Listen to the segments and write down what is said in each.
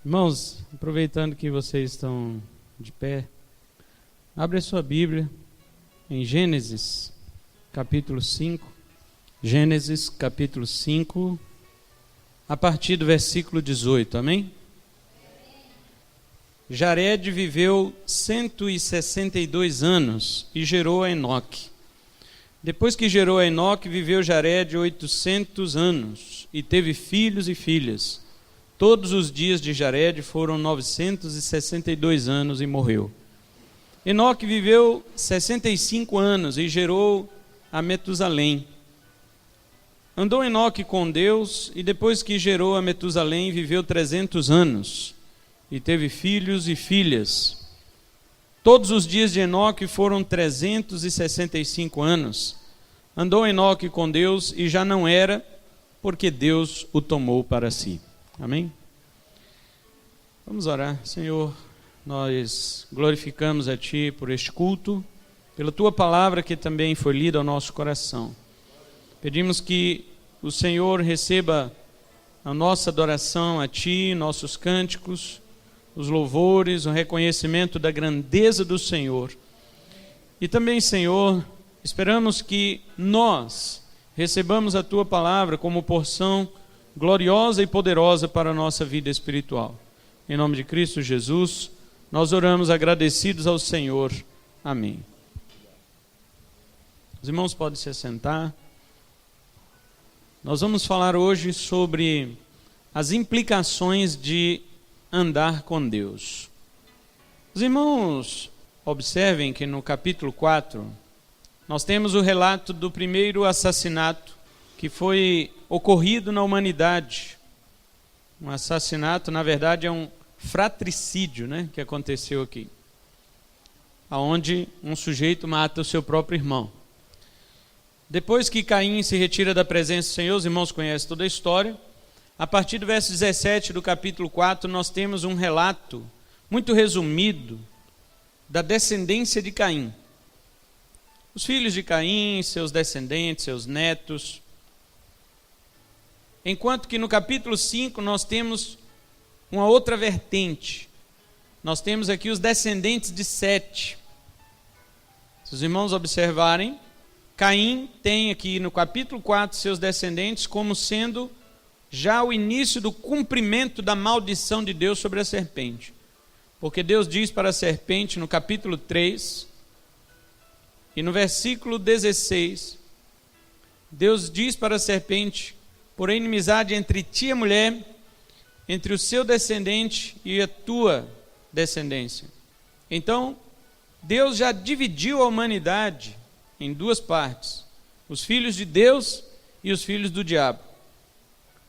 Irmãos, aproveitando que vocês estão de pé, abre a sua Bíblia em Gênesis, capítulo 5. Gênesis, capítulo 5, a partir do versículo 18, amém? Jared viveu 162 anos e gerou a Enoque. Depois que gerou a Enoque, viveu Jared 800 anos e teve filhos e filhas. Todos os dias de Jared foram 962 anos e morreu. Enoque viveu 65 anos e gerou a Metusalém. Andou Enoque com Deus e depois que gerou a Metusalém, viveu 300 anos e teve filhos e filhas. Todos os dias de Enoque foram 365 anos. Andou Enoque com Deus e já não era, porque Deus o tomou para si. Amém? Vamos orar. Senhor, nós glorificamos a Ti por este culto, pela Tua palavra que também foi lida ao nosso coração. Pedimos que o Senhor receba a nossa adoração a Ti, nossos cânticos, os louvores, o reconhecimento da grandeza do Senhor. E também, Senhor, esperamos que nós recebamos a Tua palavra como porção gloriosa e poderosa para a nossa vida espiritual. Em nome de Cristo Jesus, nós oramos agradecidos ao Senhor. Amém. Os irmãos podem se assentar. Nós vamos falar hoje sobre as implicações de andar com Deus. Os irmãos observem que no capítulo 4, nós temos o relato do primeiro assassinato que foi ocorrido na humanidade. Um assassinato, na verdade, é um fratricídio, que aconteceu aqui, onde um sujeito mata o seu próprio irmão. Depois que Caim se retira da presença do Senhor, os irmãos conhecem toda a história. A partir do verso 17 do capítulo 4, nós temos um relato muito resumido da descendência de Caim. Os filhos de Caim, seus descendentes, seus netos. Enquanto que no capítulo 5 nós temos uma outra vertente. Nós temos aqui os descendentes de Sete. Se os irmãos observarem, Caim tem aqui no capítulo 4 seus descendentes como sendo já o início do cumprimento da maldição de Deus sobre a serpente. Porque Deus diz para a serpente no capítulo 3 e no versículo 16, Deus diz para a serpente: por inimizade entre ti e a mulher, entre o seu descendente e a tua descendência. Então, Deus já dividiu a humanidade em duas partes: os filhos de Deus e os filhos do diabo.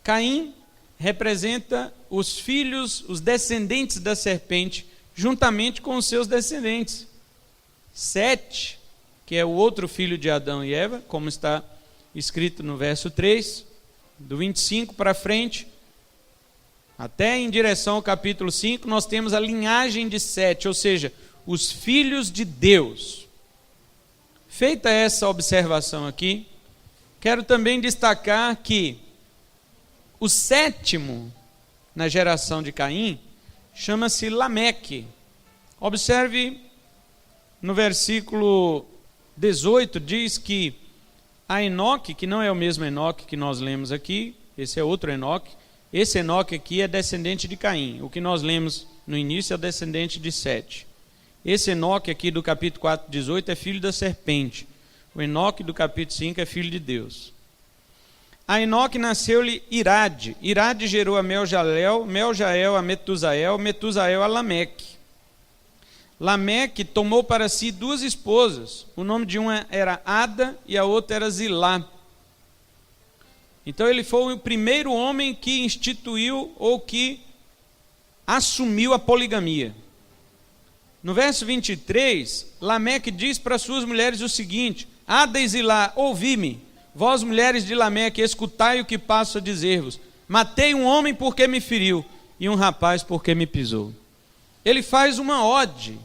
Caim representa os filhos, os descendentes da serpente, juntamente com os seus descendentes. Sete, que é o outro filho de Adão e Eva, como está escrito no verso 3, do 25 para frente, até em direção ao capítulo 5, nós temos a linhagem de Sete, ou seja, os filhos de Deus. Feita essa observação aqui, quero também destacar que o sétimo na geração de Caim chama-se Lameque. Observe no versículo 18, diz que a Enoque, que não é o mesmo Enoque que nós lemos aqui, esse é outro Enoque. Esse Enoque aqui é descendente de Caim. O que nós lemos no início é descendente de Sete. Esse Enoque aqui do capítulo 4, 18 é filho da serpente. O Enoque do capítulo 5 é filho de Deus. A Enoque nasceu-lhe Irade. Irade gerou a Meljael, Meljael a Metusael, Metusael a Lameque. Lameque tomou para si duas esposas. O nome de uma era Ada e a outra era Zilá. Então ele foi o primeiro homem que instituiu ou que assumiu a poligamia. No verso 23, Lameque diz para suas mulheres o seguinte: Ada e Zilá, ouvi-me, vós mulheres de Lameque, escutai o que passo a dizer-vos. Matei um homem porque me feriu, e um rapaz porque me pisou. Ele faz uma ode,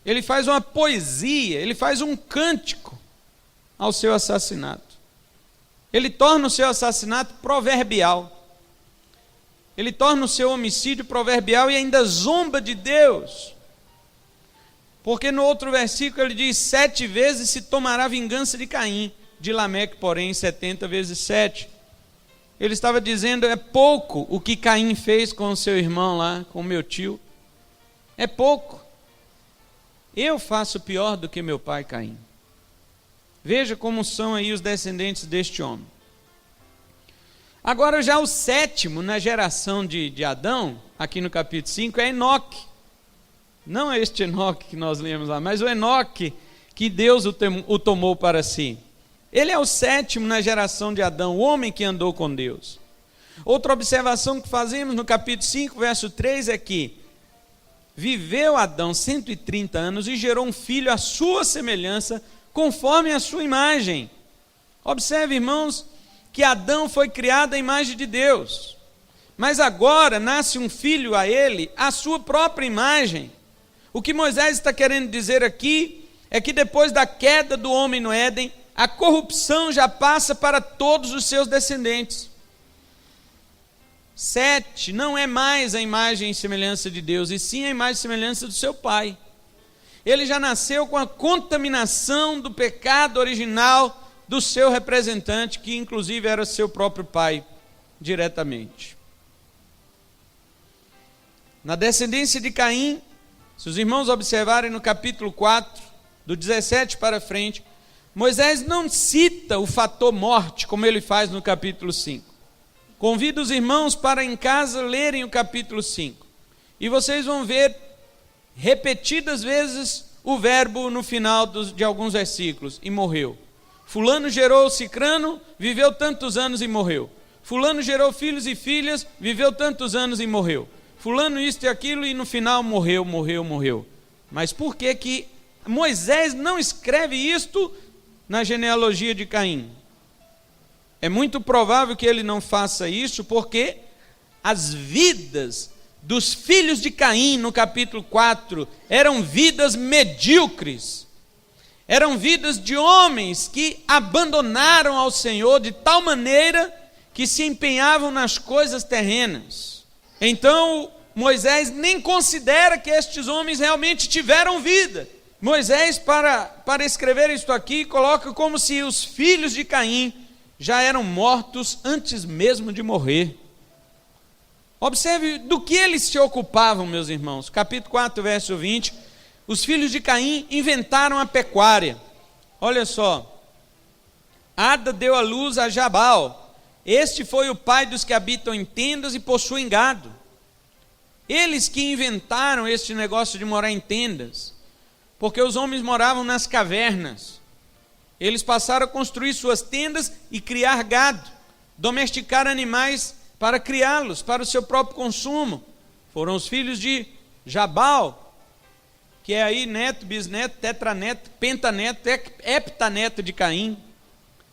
ele faz uma poesia, ele faz um cântico ao seu assassinato. Ele torna o seu assassinato proverbial. Ele torna o seu homicídio proverbial e ainda zomba de Deus. Porque no outro versículo ele diz: 7 vezes se tomará vingança de Caim, de Lameque, porém, 70 vezes 7. Ele estava dizendo: é pouco o que Caim fez com o seu irmão lá, com o meu tio. É pouco. Eu faço pior do que meu pai Caim. Veja como são aí os descendentes deste homem. Agora já o 7º na geração de Adão, aqui no capítulo 5, é Enoque. Não é este Enoque que nós lemos lá, mas o Enoque que Deus o tomou para si. Ele é o 7º na geração de Adão, o homem que andou com Deus. Outra observação que fazemos no capítulo 5, verso 3 é que viveu Adão 130 anos e gerou um filho à sua semelhança, conforme a sua imagem. Observe, irmãos, que Adão foi criado à imagem de Deus, mas agora nasce um filho a ele, à sua própria imagem. O que Moisés está querendo dizer aqui é que depois da queda do homem no Éden, a corrupção já passa para todos os seus descendentes. 7 não é mais a imagem e semelhança de Deus, e sim a imagem e semelhança do seu pai. Ele já nasceu com a contaminação do pecado original do seu representante, que inclusive era seu próprio pai, diretamente. Na descendência de Caim, se os irmãos observarem no capítulo 4, do 17 para frente, Moisés não cita o fator morte, como ele faz no capítulo 5. Convido os irmãos para em casa lerem o capítulo 5. E vocês vão ver repetidas vezes o verbo no final de alguns versículos: e morreu. Fulano gerou Cicrano, viveu tantos anos e morreu. Fulano gerou filhos e filhas, viveu tantos anos e morreu. Fulano isto e aquilo, e no final morreu. Mas por que que Moisés não escreve isto na genealogia de Caim? É muito provável que ele não faça isso, porque as vidas dos filhos de Caim, no capítulo 4, eram vidas medíocres. Eram vidas de homens que abandonaram ao Senhor de tal maneira que se empenhavam nas coisas terrenas. Então, Moisés nem considera que estes homens realmente tiveram vida. Moisés, para escrever isto aqui, coloca como se os filhos de Caim já eram mortos antes mesmo de morrer. Observe do que eles se ocupavam, meus irmãos. Capítulo 4, verso 20. Os filhos de Caim inventaram a pecuária. Olha só. Ada deu à luz a Jabal. Este foi o pai dos que habitam em tendas e possuem gado. Eles que inventaram este negócio de morar em tendas, porque os homens moravam nas cavernas. Eles passaram a construir suas tendas e criar gado, domesticar animais para criá-los para o seu próprio consumo. Foram os filhos de Jabal, que é aí neto, bisneto, tetraneto, pentaneto, heptaneto de Caim.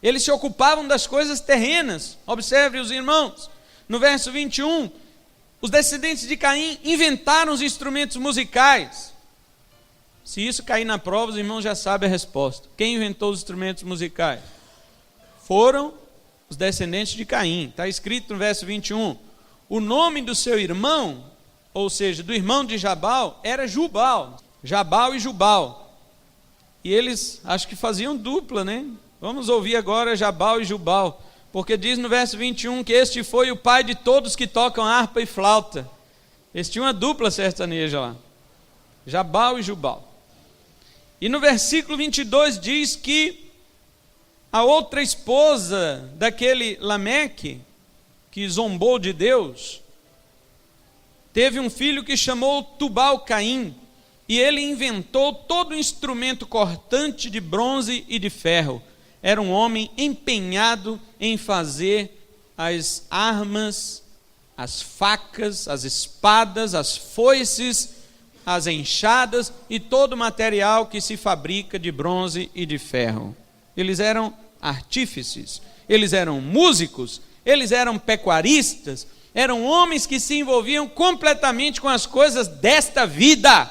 Eles se ocupavam das coisas terrenas. Observe os irmãos, no verso 21, os descendentes de Caim inventaram os instrumentos musicais. Se isso cair na prova, os irmãos já sabem a resposta. Quem inventou os instrumentos musicais? Foram os descendentes de Caim. Está escrito no verso 21. O nome do seu irmão, ou seja, do irmão de Jabal, era Jubal. Jabal e Jubal. E eles, acho que faziam dupla, né? Vamos ouvir agora Jabal e Jubal. Porque diz no verso 21 que este foi o pai de todos que tocam harpa e flauta. Eles tinham uma dupla sertaneja lá. Jabal e Jubal. E no versículo 22 diz que a outra esposa daquele Lameque, que zombou de Deus, teve um filho que chamou Tubal-Caim, e ele inventou todo o instrumento cortante de bronze e de ferro. Era um homem empenhado em fazer as armas, as facas, as espadas, as foices, as enxadas e todo o material que se fabrica de bronze e de ferro. Eles eram artífices, eles eram músicos, eles eram pecuaristas, eram homens que se envolviam completamente com as coisas desta vida.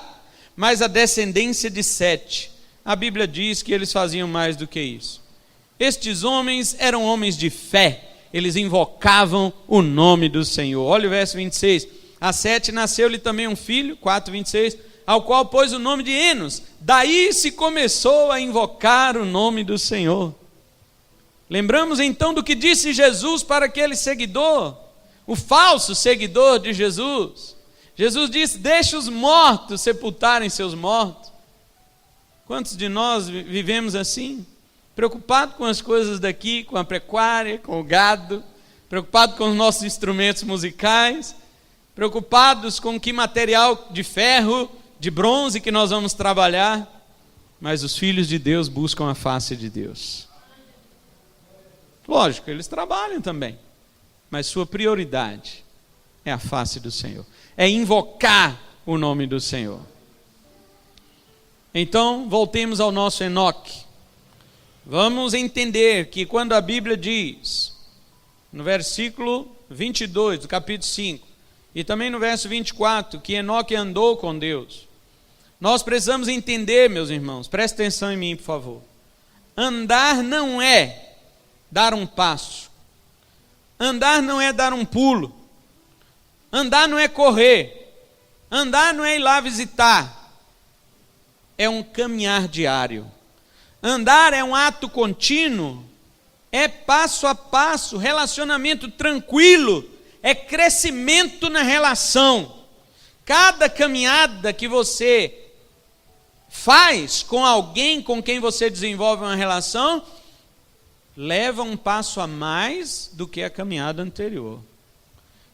Mas a descendência de Sete, a Bíblia diz que eles faziam mais do que isso. Estes homens eram homens de fé, eles invocavam o nome do Senhor. Olha o verso 26. A Sete nasceu-lhe também um filho, 4:26, ao qual pôs o nome de Enos. Daí se começou a invocar o nome do Senhor. Lembramos então do que disse Jesus para aquele seguidor, o falso seguidor de Jesus. Jesus disse: deixa os mortos sepultarem seus mortos. Quantos de nós vivemos assim? Preocupado com as coisas daqui, com a pecuária, com o gado, preocupado com os nossos instrumentos musicais, preocupados com que material de ferro, de bronze que nós vamos trabalhar, mas os filhos de Deus buscam a face de Deus. Lógico, eles trabalham também, mas sua prioridade é a face do Senhor, é invocar o nome do Senhor. Então, voltemos ao nosso Enoque. Vamos entender que quando a Bíblia diz, no versículo 22 do capítulo 5, e também no verso 24, que Enoque andou com Deus, nós precisamos entender, meus irmãos, preste atenção em mim, por favor. Andar não é dar um passo, andar não é dar um pulo, andar não é correr, andar não é ir lá visitar, é um caminhar diário. Andar é um ato contínuo, é passo a passo, relacionamento tranquilo, é crescimento na relação. Cada caminhada que você faz com alguém com quem você desenvolve uma relação, leva um passo a mais do que a caminhada anterior.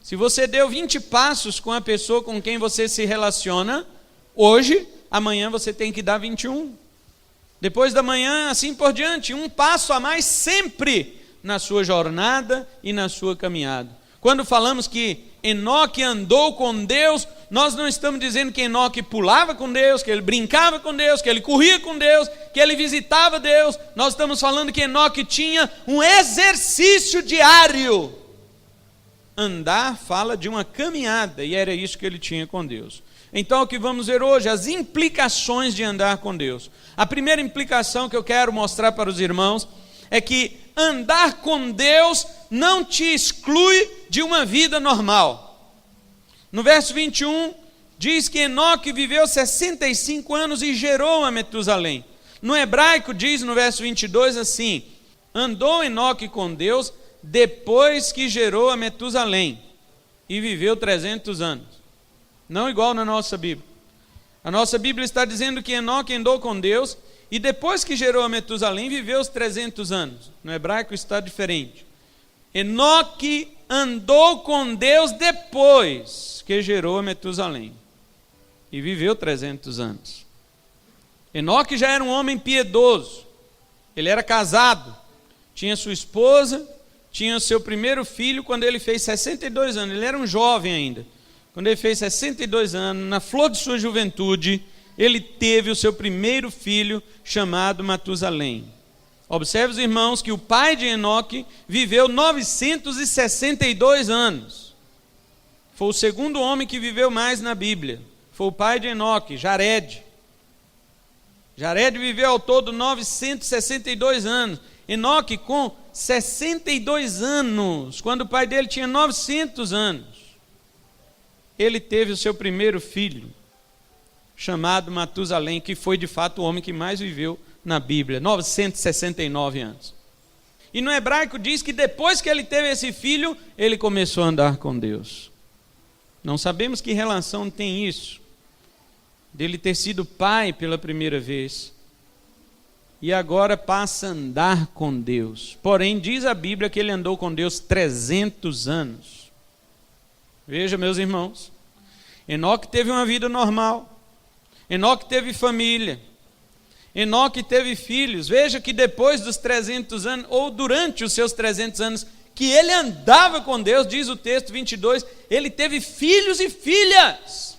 Se você deu 20 passos com a pessoa com quem você se relaciona, hoje, amanhã você tem que dar 21. Depois da manhã, assim por diante, um passo a mais sempre na sua jornada e na sua caminhada. Quando falamos que Enoque andou com Deus, nós não estamos dizendo que Enoque pulava com Deus, que ele brincava com Deus, que ele corria com Deus, que ele visitava Deus. Nós estamos falando que Enoque tinha um exercício diário. Andar fala de uma caminhada, e era isso que ele tinha com Deus. Então, o que vamos ver hoje, as implicações de andar com Deus. A primeira implicação que eu quero mostrar para os irmãos é que andar com Deus não te exclui de uma vida normal. No verso 21, diz que Enoque viveu 65 anos e gerou a Metusalém. No hebraico diz no verso 22 assim: andou Enoque com Deus depois que gerou a Metusalém e viveu 300 anos. Não igual na nossa Bíblia. A nossa Bíblia está dizendo que Enoque andou com Deus e depois que gerou a Metusalém viveu os 300 anos. No hebraico está diferente. Enoque andou com Deus depois que gerou a Metusalém e viveu 300 anos. Enoque já era um homem piedoso. Ele era casado, tinha sua esposa, tinha seu primeiro filho quando ele fez 62 anos. Ele era um jovem ainda. Quando ele fez 62 anos, na flor de sua juventude, ele teve o seu primeiro filho, chamado Matusalém. Observe, os irmãos, que o pai de Enoque viveu 962 anos. Foi o segundo homem que viveu mais na Bíblia. Foi o pai de Enoque, Jared. Jared viveu ao todo 962 anos. Enoque com 62 anos, quando o pai dele tinha 900 anos. Ele teve o seu primeiro filho, chamado Matusalém, que foi de fato o homem que mais viveu na Bíblia, 969 anos. E no hebraico diz que depois que ele teve esse filho, ele começou a andar com Deus. Não sabemos que relação tem isso, dele ter sido pai pela primeira vez, e agora passa a andar com Deus. Porém, diz a Bíblia que ele andou com Deus 300 anos. Veja, meus irmãos, Enoque teve uma vida normal, Enoque teve família, Enoque teve filhos. Veja que depois dos 300 anos, ou durante os seus 300 anos, que ele andava com Deus, diz o texto 22, ele teve filhos e filhas.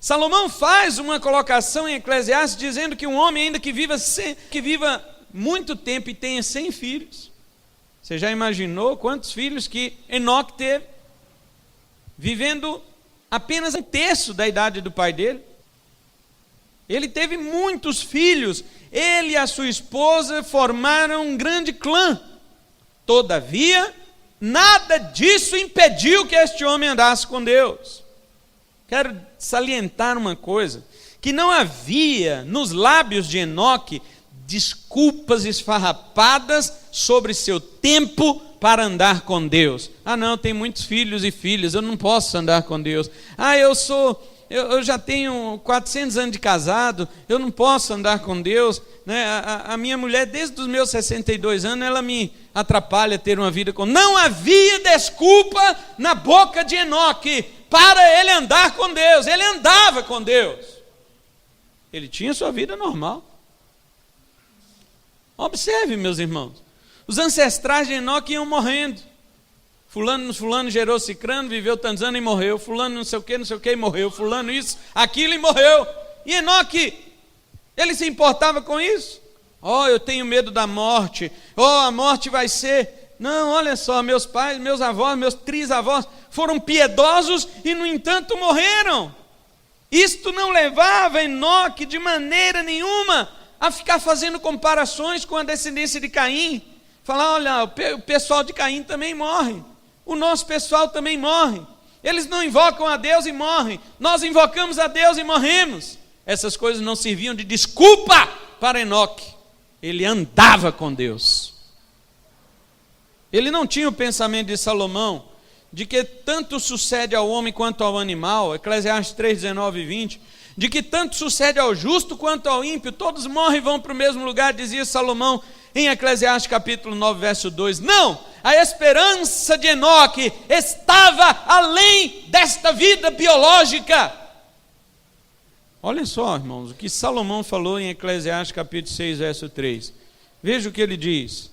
Salomão faz uma colocação em Eclesiastes dizendo que um homem ainda que viva muito tempo e tenha 100 filhos, você já imaginou quantos filhos que Enoque teve? Vivendo apenas um terço da idade do pai dele. Ele teve muitos filhos. Ele e a sua esposa formaram um grande clã. Todavia, nada disso impediu que este homem andasse com Deus. Quero salientar uma coisa, que não havia nos lábios de Enoque desculpas esfarrapadas sobre seu tempo para andar com Deus. Ah não, tem muitos filhos e filhas, eu não posso andar com Deus. Ah, eu já tenho 400 anos de casado, eu não posso andar com Deus, né? A minha mulher, desde os meus 62 anos, ela me atrapalha ter uma vida com... Não havia desculpa na boca de Enoque para ele andar com Deus. Ele andava com Deus, ele tinha sua vida normal. Observe, meus irmãos, os ancestrais de Enoque iam morrendo. Fulano gerou Cicrano, viveu tantos anos e morreu. Fulano não sei o que e morreu. Fulano isso, aquilo e morreu. E Enoque, ele se importava com isso? Oh, eu tenho medo da morte. Oh, a morte vai ser... Não, olha só, meus pais, meus avós, meus trisavós foram piedosos e, no entanto, morreram. Isto não levava Enoque de maneira nenhuma a ficar fazendo comparações com a descendência de Caim. Falar, olha, o pessoal de Caim também morre. O nosso pessoal também morre. Eles não invocam a Deus e morrem. Nós invocamos a Deus e morremos. Essas coisas não serviam de desculpa para Enoque. Ele andava com Deus. Ele não tinha o pensamento de Salomão, de que tanto sucede ao homem quanto ao animal, Eclesiastes 3, 19 e 20, de que tanto sucede ao justo quanto ao ímpio, todos morrem e vão para o mesmo lugar, dizia Salomão em Eclesiastes capítulo 9, verso 2. Não, a esperança de Enoque estava além desta vida biológica. Olha só, irmãos, o que Salomão falou em Eclesiastes capítulo 6, verso 3. Veja o que ele diz: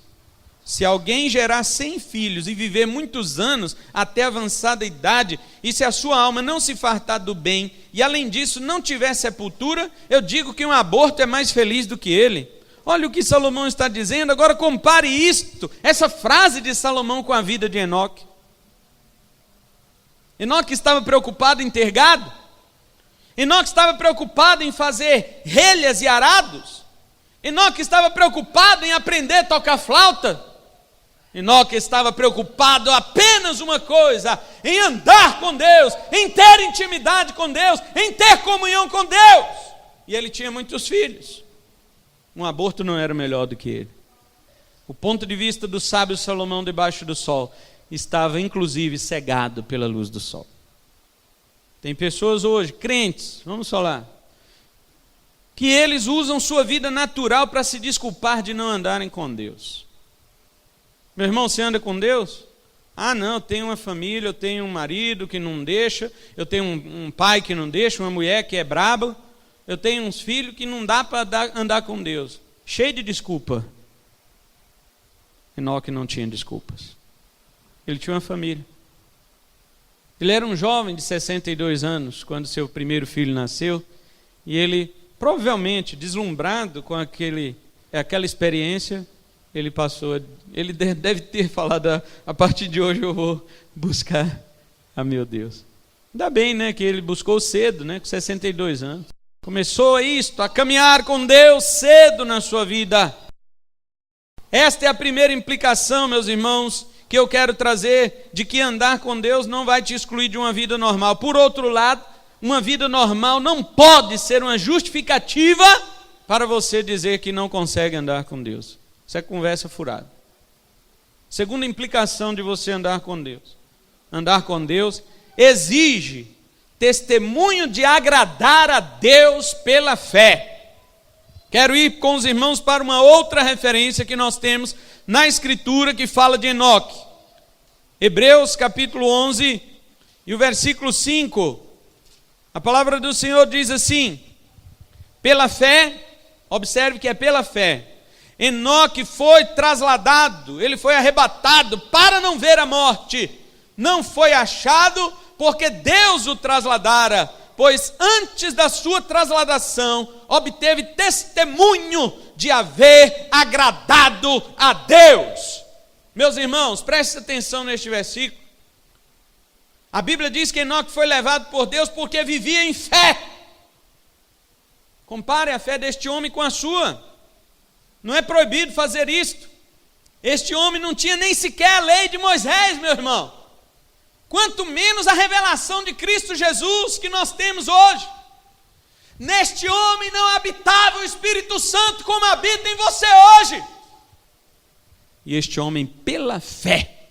se alguém gerar 100 filhos e viver muitos anos até avançada idade, e se a sua alma não se fartar do bem, e além disso não tiver sepultura, eu digo que um aborto é mais feliz do que ele. Olha o que Salomão está dizendo. Agora compare essa frase de Salomão com a vida de Enoque. Enoque estava preocupado em ter gado. Enoque estava preocupado em fazer relhas e arados. Enoque estava preocupado em aprender a tocar flauta. Enoque estava preocupado apenas uma coisa: em andar com Deus, em ter intimidade com Deus, em ter comunhão com Deus. E ele tinha muitos filhos. Um aborto não era melhor do que ele. O ponto de vista do sábio Salomão debaixo do sol estava inclusive cegado pela luz do sol. Tem pessoas hoje, crentes, vamos falar, que eles usam sua vida natural para se desculpar de não andarem com Deus. Meu irmão, você anda com Deus? Ah não, eu tenho uma família, eu tenho um marido que não deixa, eu tenho um pai que não deixa, uma mulher que é braba, eu tenho uns filhos que não dá para andar com Deus. Cheio de desculpa. Enoque não tinha desculpas. Ele tinha uma família. Ele era um jovem de 62 anos quando seu primeiro filho nasceu, e ele, provavelmente deslumbrado com aquela experiência, ele deve ter falado: a partir de hoje eu vou buscar a meu Deus. Ainda bem, né, que ele buscou cedo, né, com 62 anos. Começou a caminhar com Deus cedo na sua vida. Esta é a primeira implicação, meus irmãos, que eu quero trazer, de que andar com Deus não vai te excluir de uma vida normal. Por outro lado, uma vida normal não pode ser uma justificativa para você dizer que não consegue andar com Deus. Isso é conversa furada. Segunda implicação de você andar com Deus. Andar com Deus exige testemunho de agradar a Deus pela fé. Quero ir com os irmãos para uma outra referência que nós temos na Escritura que fala de Enoque. Hebreus capítulo 11 e o versículo 5. A palavra do Senhor diz assim: pela fé, observe que é pela fé, Enoque foi trasladado, ele foi arrebatado para não ver a morte. Não foi achado porque Deus o trasladara, pois antes da sua trasladação obteve testemunho de haver agradado a Deus. Meus irmãos, prestem atenção neste versículo. A Bíblia diz que Enoque foi levado por Deus porque vivia em fé. Compare a fé deste homem com a sua. Não é proibido fazer isto. Este homem não tinha nem sequer a lei de Moisés, meu irmão. Quanto menos a revelação de Cristo Jesus que nós temos hoje. Neste homem não habitava o Espírito Santo como habita em você hoje. E este homem, pela fé,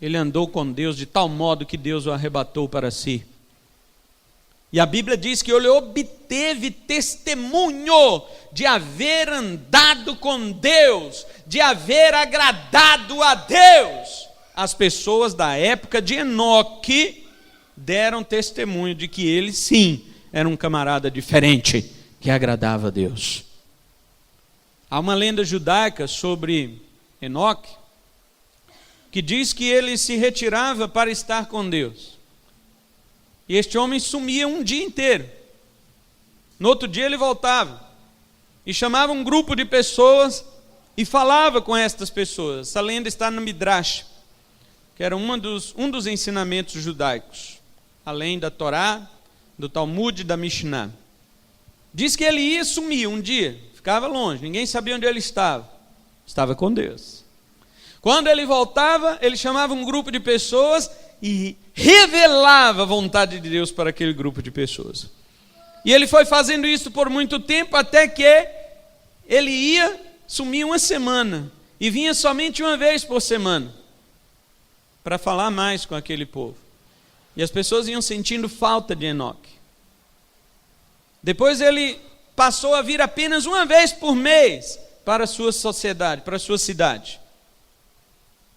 ele andou com Deus de tal modo que Deus o arrebatou para si. E a Bíblia diz que ele obteve testemunho de haver andado com Deus, de haver agradado a Deus. As pessoas da época de Enoque deram testemunho de que ele sim era um camarada diferente, que agradava a Deus. Há uma lenda judaica sobre Enoque, que diz que ele se retirava para estar com Deus. E este homem sumia um dia inteiro. No outro dia ele voltava e chamava um grupo de pessoas e falava com estas pessoas. Essa lenda está no Midrash, que era um dos ensinamentos judaicos, além da Torá, do Talmud e da Mishnah. Diz que ele ia sumir um dia, ficava longe, ninguém sabia onde ele estava. Estava com Deus. Quando ele voltava, ele chamava um grupo de pessoas e revelava a vontade de Deus para aquele grupo de pessoas. E ele foi fazendo isso por muito tempo, até que ele ia sumir uma semana e vinha somente uma vez por semana para falar mais com aquele povo. E as pessoas iam sentindo falta de Enoque. Depois ele passou a vir apenas uma vez por mês para a sua sociedade, para a sua cidade.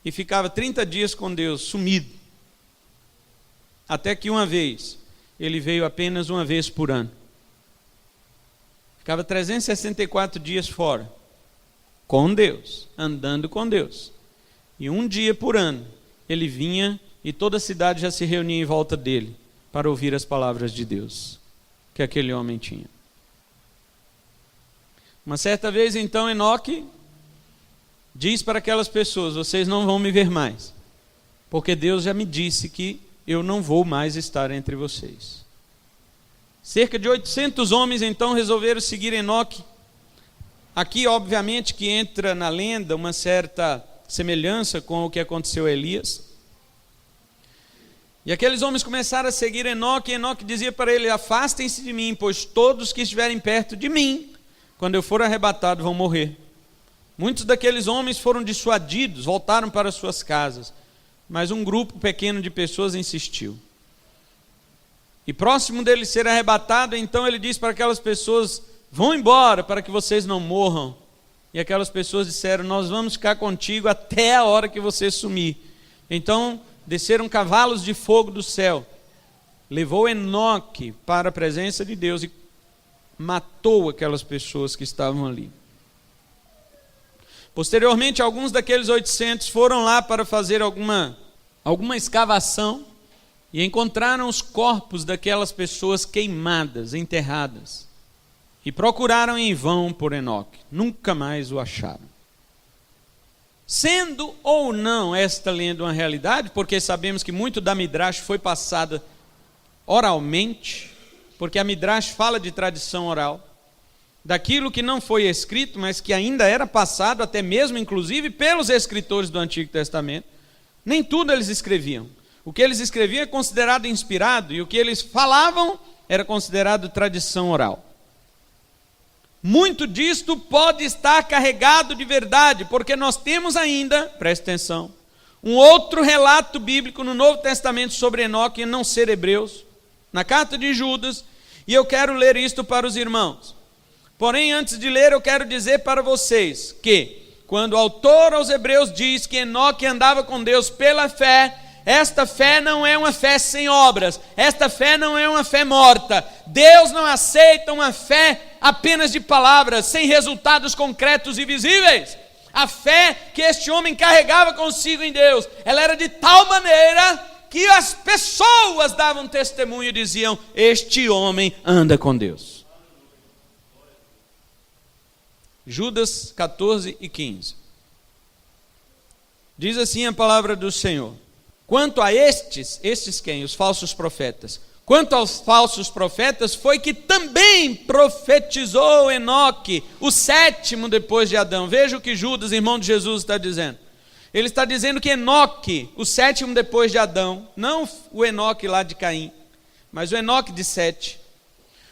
E ficava 30 dias com Deus, sumido. Até que uma vez, ele veio apenas uma vez por ano. Ficava 364 dias fora, com Deus, andando com Deus. E um dia por ano, ele vinha e toda a cidade já se reunia em volta dele para ouvir as palavras de Deus que aquele homem tinha. Uma certa vez, então, Enoque diz para aquelas pessoas: vocês não vão me ver mais, porque Deus já me disse que eu não vou mais estar entre vocês. Cerca de 800 homens, então, resolveram seguir Enoque. Aqui, obviamente, que entra na lenda uma certa semelhança com o que aconteceu a Elias. E aqueles homens começaram a seguir Enoque, e Enoque dizia para ele: afastem-se de mim, pois todos que estiverem perto de mim, quando eu for arrebatado, vão morrer. Muitos daqueles homens foram dissuadidos, voltaram para suas casas, mas um grupo pequeno de pessoas insistiu. E próximo dele ser arrebatado, então ele disse para aquelas pessoas: vão embora para que vocês não morram. E aquelas pessoas disseram: nós vamos ficar contigo até a hora que você sumir. Então desceram cavalos de fogo do céu, levou Enoque para a presença de Deus e matou aquelas pessoas que estavam ali. Posteriormente, alguns daqueles 800 foram lá para fazer alguma escavação e encontraram os corpos daquelas pessoas queimadas, enterradas. E procuraram em vão por Enoque, nunca mais o acharam. Sendo ou não esta lenda uma realidade, porque sabemos que muito da Midrash foi passada oralmente, porque a Midrash fala de tradição oral, daquilo que não foi escrito, mas que ainda era passado, até mesmo, inclusive, pelos escritores do Antigo Testamento. Nem tudo eles escreviam. O que eles escreviam é considerado inspirado, e o que eles falavam era considerado tradição oral. Muito disto pode estar carregado de verdade, porque nós temos ainda, preste atenção, um outro relato bíblico no Novo Testamento sobre Enoque e não ser hebreus, na carta de Judas, e eu quero ler isto para os irmãos. Porém, antes de ler, eu quero dizer para vocês que, quando o autor aos Hebreus diz que Enoque andava com Deus pela fé, esta fé não é uma fé sem obras, esta fé não é uma fé morta. Deus não aceita uma fé apenas de palavras, sem resultados concretos e visíveis. A fé que este homem carregava consigo em Deus, ela era de tal maneira que as pessoas davam testemunho e diziam: este homem anda com Deus. Judas 14 e 15. Diz assim a palavra do Senhor: quanto a estes quem? Os falsos profetas. quanto aos falsos profetas, foi que também profetizou Enoque, o sétimo depois de Adão. Veja o que Judas, irmão de Jesus, está dizendo. Ele está dizendo que Enoque, o sétimo depois de Adão, não o Enoque lá de Caim, mas o Enoque de Sete,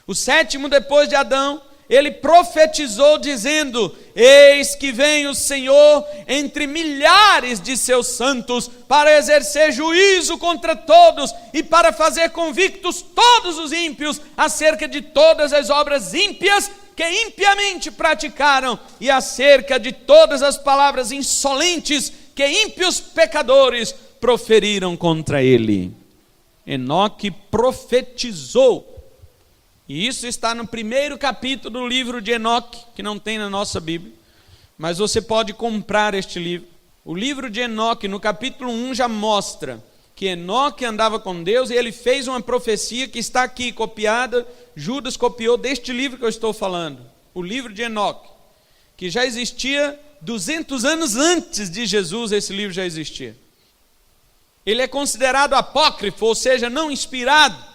o sétimo depois de Adão, ele profetizou dizendo: eis que vem o Senhor entre milhares de seus santos para exercer juízo contra todos e para fazer convictos todos os ímpios acerca de todas as obras ímpias que impiamente praticaram e acerca de todas as palavras insolentes que ímpios pecadores proferiram contra ele. Enoque profetizou. E isso está no primeiro capítulo do livro de Enoque, que não tem na nossa Bíblia, mas você pode comprar este livro. O livro de Enoque, no capítulo 1, já mostra que Enoque andava com Deus e ele fez uma profecia que está aqui copiada. Judas copiou deste livro que eu estou falando, o livro de Enoque, que já existia 200 anos antes de Jesus. Esse livro já existia. Ele é considerado apócrifo, ou seja, não inspirado,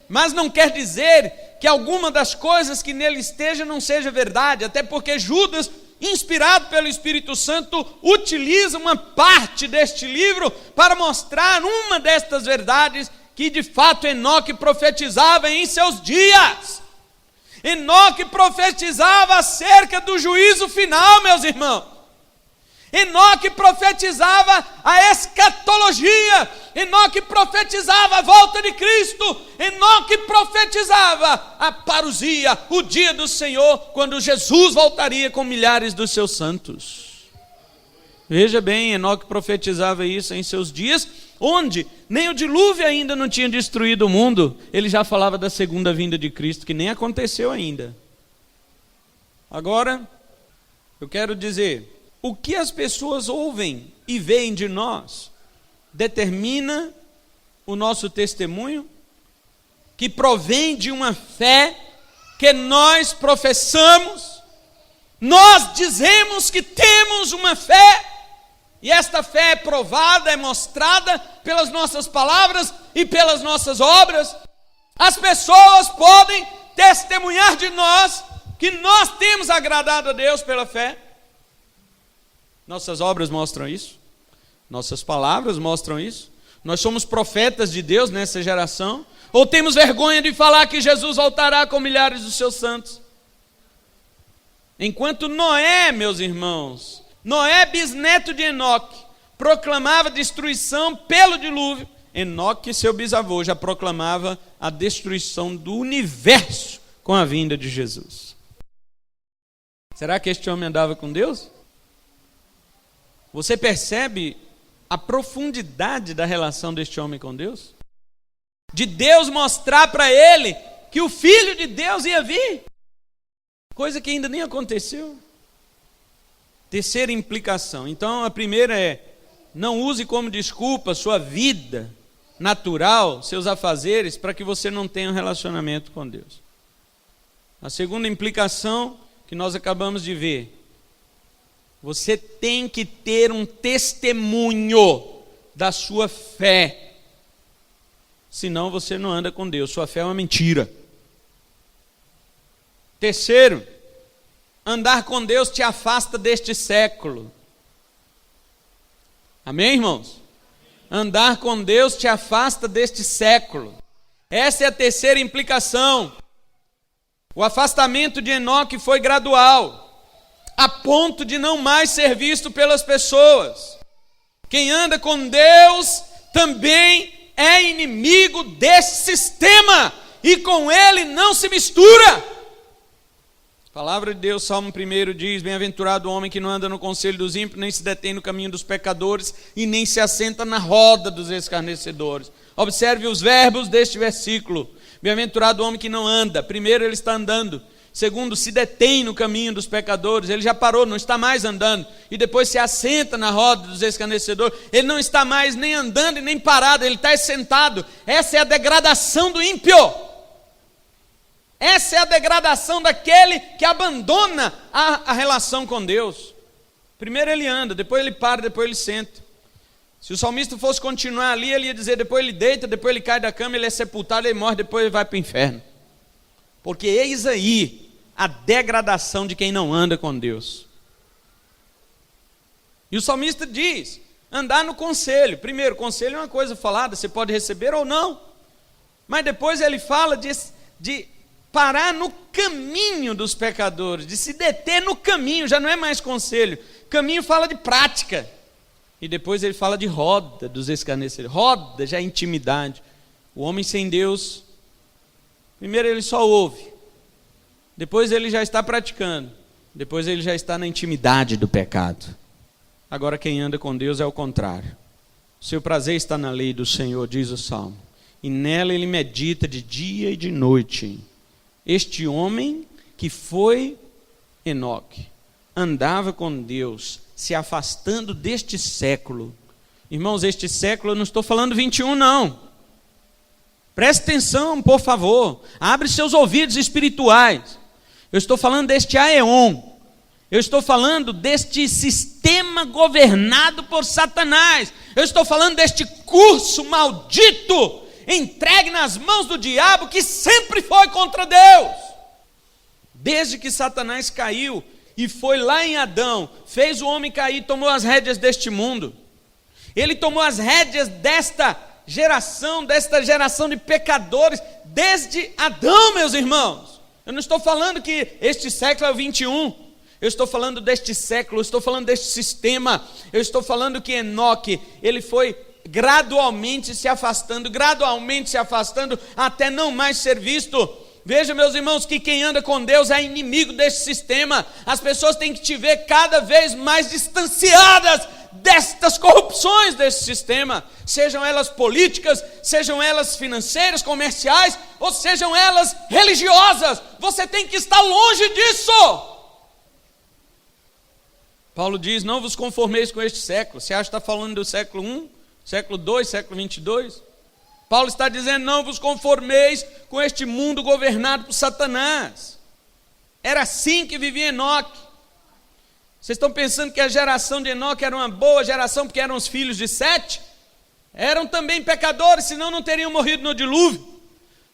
mas não quer dizer que alguma das coisas que nele esteja não seja verdade, até porque Judas, inspirado pelo Espírito Santo, utiliza uma parte deste livro para mostrar uma destas verdades que de fato Enoque profetizava em seus dias. Enoque profetizava acerca do juízo final, meus irmãos. Enoque profetizava a escatologia. Enoque profetizava a volta de Cristo. Enoque profetizava a parousia, o dia do Senhor, quando Jesus voltaria com milhares dos seus santos. Veja bem, Enoque profetizava isso em seus dias, onde nem o dilúvio ainda não tinha destruído o mundo. Ele já falava da segunda vinda de Cristo, que nem aconteceu ainda. Agora, eu quero dizer, o que as pessoas ouvem e veem de nós determina o nosso testemunho, que provém de uma fé que nós professamos. Nós dizemos que temos uma fé, e esta fé é provada, é mostrada pelas nossas palavras e pelas nossas obras. As pessoas podem testemunhar de nós que nós temos agradado a Deus pela fé. Nossas obras mostram isso, nossas palavras mostram isso. Nós somos profetas de Deus nessa geração, ou temos vergonha de falar que Jesus voltará com milhares dos seus santos? Enquanto Noé, meus irmãos, Noé, bisneto de Enoque, proclamava destruição pelo dilúvio, Enoque, seu bisavô, já proclamava a destruição do universo com a vinda de Jesus. Será que este homem andava com Deus? Você percebe a profundidade da relação deste homem com Deus? De Deus mostrar para ele que o Filho de Deus ia vir, coisa que ainda nem aconteceu. Terceira implicação. Então, a primeira é: não use como desculpa sua vida natural, seus afazeres, para que você não tenha um relacionamento com Deus. A segunda implicação que nós acabamos de ver: você tem que ter um testemunho da sua fé, senão você não anda com Deus, sua fé é uma mentira. Terceiro, andar com Deus te afasta deste século. Amém, irmãos? Andar com Deus te afasta deste século. Essa é a terceira implicação. O afastamento de Enoque foi gradual, a ponto de não mais ser visto pelas pessoas. Quem anda com Deus também é inimigo desse sistema, e com ele não se mistura. A palavra de Deus, Salmo 1 diz: bem-aventurado o homem que não anda no conselho dos ímpios, nem se detém no caminho dos pecadores, e nem se assenta na roda dos escarnecedores. Observe os verbos deste versículo. Bem-aventurado o homem que não anda. Primeiro, ele está andando. Segundo, se detém no caminho dos pecadores. Ele já parou, não está mais andando. E depois se assenta na roda dos escarnecedores. Ele não está mais nem andando e nem parado, ele está sentado. Essa é a degradação do ímpio. Essa é a degradação daquele que abandona a relação com Deus. Primeiro ele anda, depois ele para, depois ele senta. Se o salmista fosse continuar ali, ele ia dizer, depois ele deita, depois ele cai da cama, ele é sepultado, ele morre, depois ele vai para o inferno. Porque eis aí a degradação de quem não anda com Deus. E o salmista diz, andar no conselho. Primeiro, conselho é uma coisa falada, você pode receber ou não. Mas depois ele fala de parar no caminho dos pecadores, de se deter no caminho, já não é mais conselho. Caminho fala de prática. E depois ele fala de roda dos escarnecedores. Roda já é intimidade. O homem sem Deus, primeiro ele só ouve. Depois ele já está praticando. Depois ele já está na intimidade do pecado. Agora quem anda com Deus é o contrário. Seu prazer está na lei do Senhor, diz o Salmo. E nela ele medita de dia e de noite. Este homem que foi Enoque, andava com Deus, se afastando deste século. Irmãos, este século, eu não estou falando 21 não. Preste atenção, por favor. Abre seus ouvidos espirituais. Eu estou falando deste aeon. Eu estou falando deste sistema governado por Satanás. Eu estou falando deste curso maldito, entregue nas mãos do diabo, que sempre foi contra Deus. Desde que Satanás caiu e foi lá em Adão, fez o homem cair, tomou as rédeas deste mundo. Ele tomou as rédeas desta geração de pecadores, desde Adão, meus irmãos. Eu não estou falando que este século é o 21. Eu estou falando deste século, eu estou falando deste sistema. Eu estou falando que Enoque, ele foi gradualmente se afastando, até não mais ser visto. Veja, meus irmãos, que quem anda com Deus é inimigo deste sistema. As pessoas têm que te ver cada vez mais distanciadas destas corrupções desse sistema, sejam elas políticas, sejam elas financeiras, comerciais, ou sejam elas religiosas. Você tem que estar longe disso. Paulo diz, não vos conformeis com este século. Você acha que está falando do século 1, século 2, século 22? Paulo está dizendo, não vos conformeis com este mundo governado por Satanás. Era assim que vivia Enoque. Vocês estão pensando que a geração de Enoque era uma boa geração porque eram os filhos de Sete? Eram também pecadores, senão não teriam morrido no dilúvio.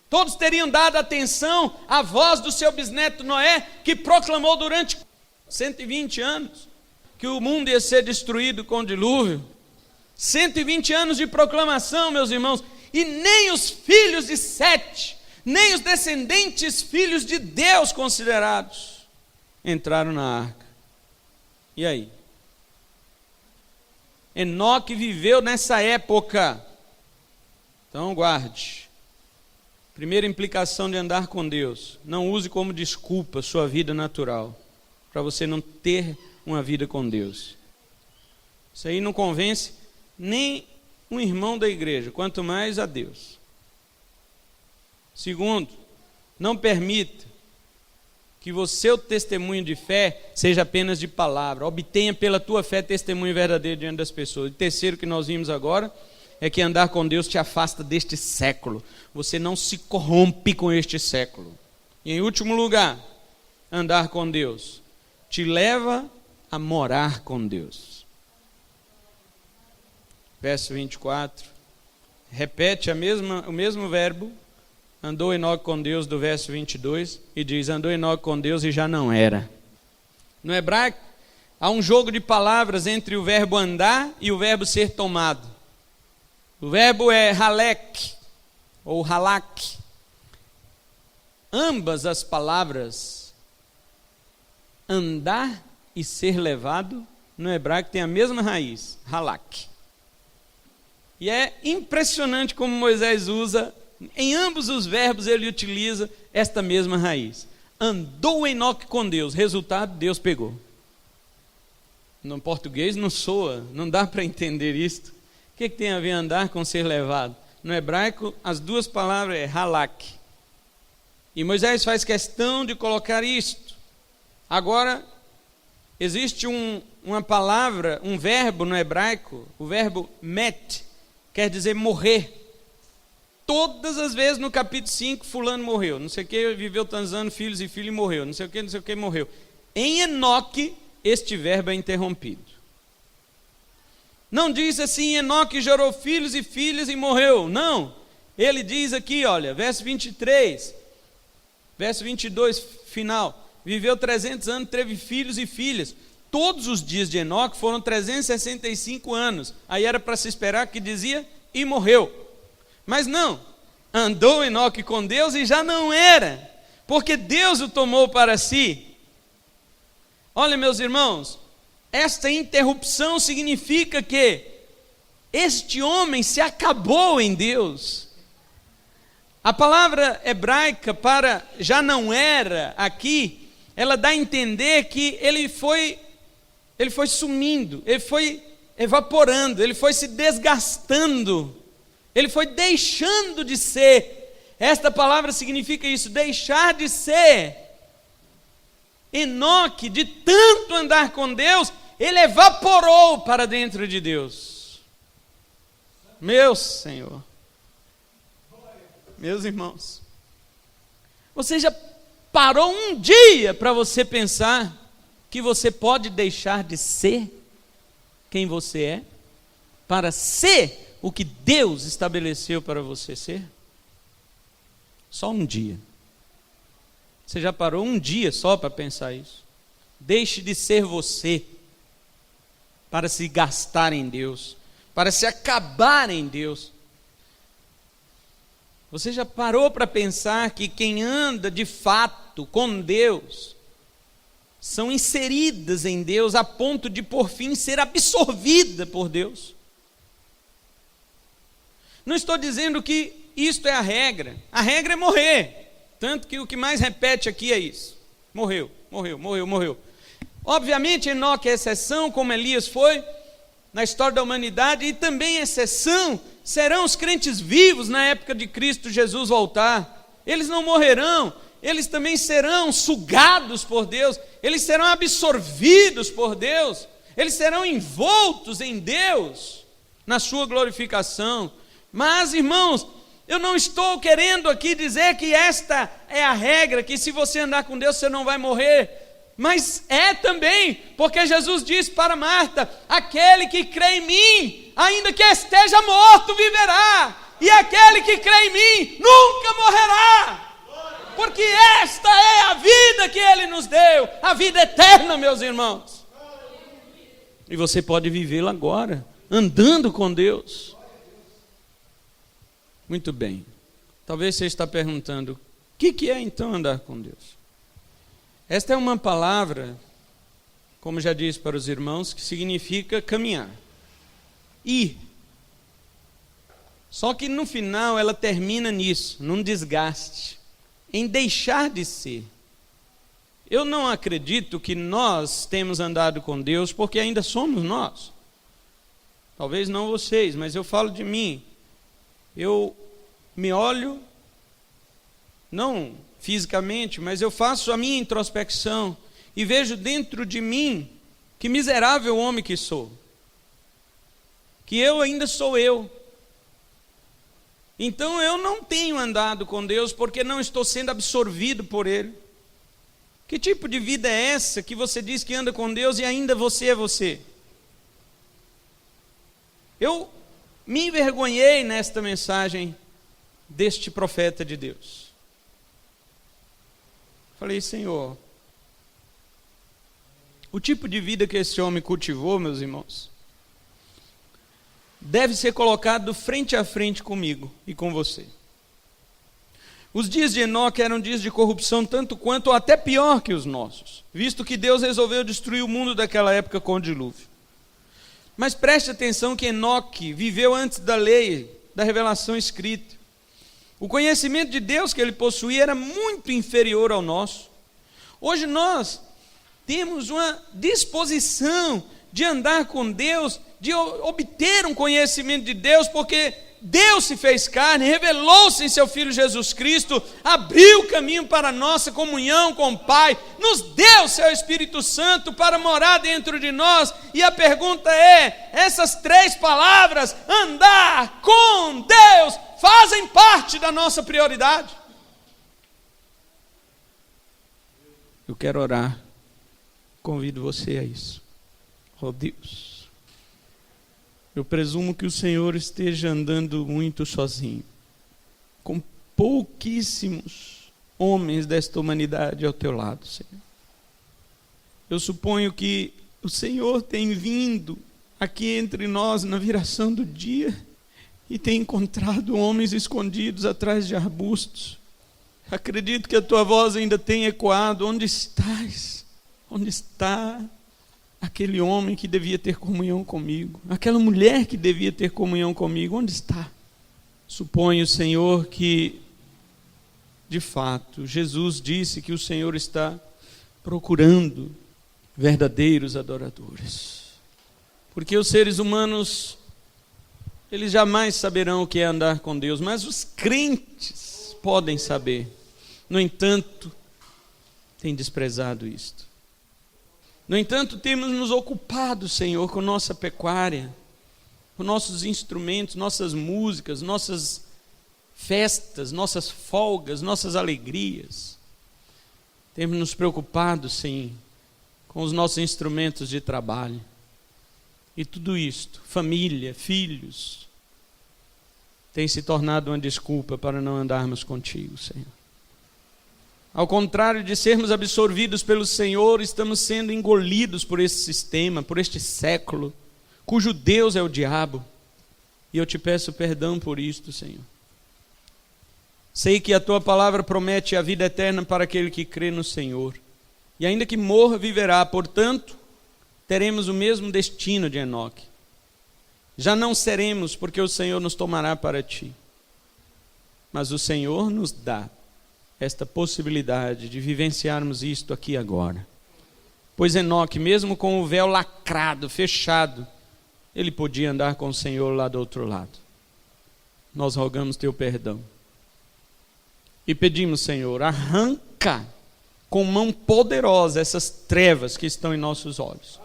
Todos teriam dado atenção à voz do seu bisneto Noé, que proclamou durante 120 anos que o mundo ia ser destruído com o dilúvio. 120 anos de proclamação, meus irmãos. E nem os filhos de Sete, nem os descendentes filhos de Deus considerados, entraram na arca. E aí? Enoque viveu nessa época. Então guarde. Primeira implicação de andar com Deus: não use como desculpa sua vida natural, para você não ter uma vida com Deus. Isso aí não convence nem um irmão da igreja, quanto mais a Deus. Segundo, não permita que o seu testemunho de fé seja apenas de palavra. Obtenha pela tua fé testemunho verdadeiro diante das pessoas. E terceiro, que nós vimos agora, é que andar com Deus te afasta deste século. Você não se corrompe com este século. E em último lugar, andar com Deus te leva a morar com Deus. Verso 24, repete o mesmo verbo, andou Enoque com Deus, do verso 22, e diz, andou Enoque com Deus e já não era. No hebraico, há um jogo de palavras entre o verbo andar e o verbo ser tomado. O verbo é halek, ou halak. Ambas as palavras, andar e ser levado, no hebraico tem a mesma raiz, halak. E é impressionante como Moisés usa, em ambos os verbos ele utiliza esta mesma raiz. Andou Enoque com Deus, resultado, Deus pegou. No português não soa, não dá para entender isto. O que tem a ver andar com ser levado? No hebraico, as duas palavras é halak. E Moisés faz questão de colocar isto. Agora, existe uma palavra, um verbo no hebraico, o verbo met, quer dizer morrer. Todas as vezes no capítulo 5, fulano morreu, não sei o que, viveu tantos anos, filhos e filho e morreu, não sei o que, morreu. Em Enoque, este verbo é interrompido. Não diz assim, Enoque gerou filhos e filhas e morreu. Não. Ele diz aqui, olha, verso 23, verso 22, final. Viveu 300 anos, teve filhos e filhas. Todos os dias de Enoque foram 365 anos. Aí era para se esperar que dizia, e morreu. Mas não. Andou Enoque com Deus e já não era, porque Deus o tomou para si. Olha, meus irmãos, esta interrupção significa que este homem se acabou em Deus. A palavra hebraica para já não era aqui, ela dá a entender que ele foi sumindo, ele foi evaporando, ele foi se desgastando, ele foi deixando de ser. Esta palavra significa isso, deixar de ser. Enoque, de tanto andar com Deus, ele evaporou para dentro de Deus. Meu Senhor, meus irmãos, você já parou um dia para você pensar que você pode deixar de ser quem você é, para ser o que Deus estabeleceu para você ser? Só um dia. Você já parou um dia só para pensar isso? Deixe de ser você, para se gastar em Deus, para se acabar em Deus. Você já parou para pensar que quem anda de fato com Deus, são inseridas em Deus a ponto de por fim ser absorvida por Deus? Não estou dizendo que isto é a regra é morrer. Tanto que o que mais repete aqui é isso: morreu, morreu, morreu, morreu. Obviamente Enoque é exceção, como Elias foi na história da humanidade, e também exceção serão os crentes vivos na época de Cristo Jesus voltar. Eles não morrerão, eles também serão sugados por Deus, eles serão absorvidos por Deus, eles serão envoltos em Deus, na sua glorificação. Mas, irmãos, eu não estou querendo aqui dizer que esta é a regra, que se você andar com Deus você não vai morrer. Mas é também, porque Jesus disse para Marta: aquele que crê em mim, ainda que esteja morto, viverá. E aquele que crê em mim, nunca morrerá. Porque esta é a vida que Ele nos deu, a vida eterna, meus irmãos. E você pode vivê-la agora, andando com Deus. Muito bem. Talvez você está perguntando, o que é então andar com Deus? Esta é uma palavra, como já disse para os irmãos, que significa caminhar, ir. Só que no final ela termina nisso, num desgaste, em deixar de ser. Eu não acredito que nós temos andado com Deus porque ainda somos nós. Talvez não vocês, mas eu falo de mim. Eu me olho, não fisicamente, mas eu faço a minha introspecção e vejo dentro de mim que miserável homem que sou, que eu ainda sou eu. Então eu não tenho andado com Deus porque não estou sendo absorvido por Ele. Que tipo de vida é essa que você diz que anda com Deus e ainda você é você? Eu me envergonhei nesta mensagem deste profeta de Deus. Falei: Senhor, o tipo de vida que esse homem cultivou, meus irmãos, deve ser colocado frente a frente comigo e com você. Os dias de Enoque eram dias de corrupção tanto quanto ou até pior que os nossos, visto que Deus resolveu destruir o mundo daquela época com o dilúvio. Mas preste atenção que Enoque viveu antes da lei, da revelação escrita. O conhecimento de Deus que ele possuía era muito inferior ao nosso. Hoje nós temos uma disposição de andar com Deus, de obter um conhecimento de Deus, porque Deus se fez carne, revelou-se em seu Filho Jesus Cristo, abriu o caminho para a nossa comunhão com o Pai, nos deu seu Espírito Santo para morar dentro de nós. E a pergunta é: essas três palavras, andar com Deus, fazem parte da nossa prioridade? Eu quero orar, convido você a isso. Oh Deus, Eu presumo que o Senhor esteja andando muito sozinho, com pouquíssimos homens desta humanidade ao teu lado, Senhor. Eu suponho que o Senhor tem vindo aqui entre nós na viração do dia e tem encontrado homens escondidos atrás de arbustos. Acredito que a tua voz ainda tem ecoado: onde estás? Onde está aquele homem que devia ter comunhão comigo? Aquela mulher que devia ter comunhão comigo, onde está? Suponho, Senhor, que de fato Jesus disse que o Senhor está procurando verdadeiros adoradores. Porque os seres humanos, eles jamais saberão o que é andar com Deus, mas os crentes podem saber. No entanto, têm desprezado isto. No entanto, temos nos ocupado, Senhor, com nossa pecuária, com nossos instrumentos, nossas músicas, nossas festas, nossas folgas, nossas alegrias. Temos nos preocupado, sim, com os nossos instrumentos de trabalho. E tudo isto, família, filhos, tem se tornado uma desculpa para não andarmos contigo, Senhor. Ao contrário de sermos absorvidos pelo Senhor, estamos sendo engolidos por esse sistema, por este século, cujo Deus é o diabo. E eu te peço perdão por isto, Senhor. Sei que a tua palavra promete a vida eterna para aquele que crê no Senhor. E ainda que morra, viverá. Portanto, teremos o mesmo destino de Enoque. Já não seremos, porque o Senhor nos tomará para ti. Mas o Senhor nos dá esta possibilidade de vivenciarmos isto aqui agora. Pois Enoque, mesmo com o véu lacrado, fechado, ele podia andar com o Senhor lá do outro lado. Nós rogamos teu perdão. E pedimos, Senhor, arranca com mão poderosa essas trevas que estão em nossos olhos,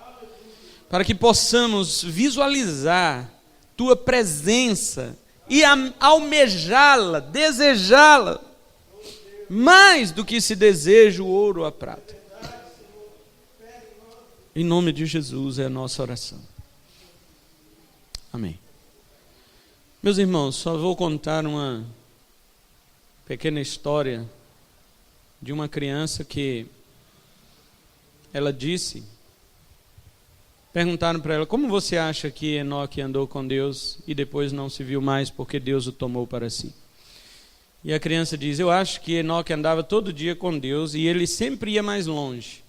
para que possamos visualizar tua presença e almejá-la, desejá-la, mais do que se deseja o ouro ou a prata. Em nome de Jesus é a nossa oração. Amém. Meus irmãos, só vou contar uma pequena história de uma criança que ela disse, perguntaram para ela: como você acha que Enoque andou com Deus e depois não se viu mais porque Deus o tomou para si? E a criança diz: eu acho que Enoque andava todo dia com Deus e ele sempre ia mais longe.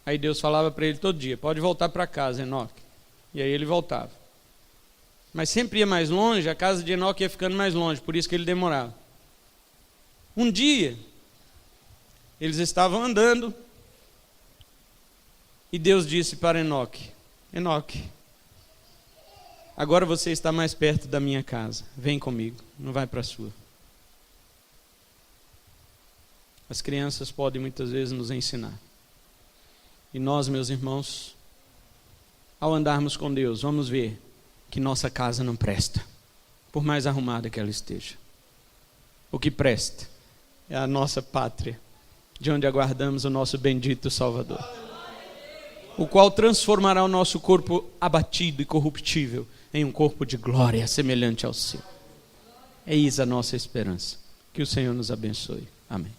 Aí Deus falava para ele todo dia: pode voltar para casa, Enoque. E aí ele voltava. Mas sempre ia mais longe, a casa de Enoque ia ficando mais longe, por isso que ele demorava. Um dia, eles estavam andando e Deus disse para Enoque: Enoque, agora você está mais perto da minha casa, vem comigo, não vai para a sua. As crianças podem muitas vezes nos ensinar. E nós, meus irmãos, ao andarmos com Deus, vamos ver que nossa casa não presta, por mais arrumada que ela esteja. O que presta é a nossa pátria, de onde aguardamos o nosso bendito Salvador, o qual transformará o nosso corpo abatido e corruptível em um corpo de glória semelhante ao seu. É isso a nossa esperança. Que o Senhor nos abençoe. Amém.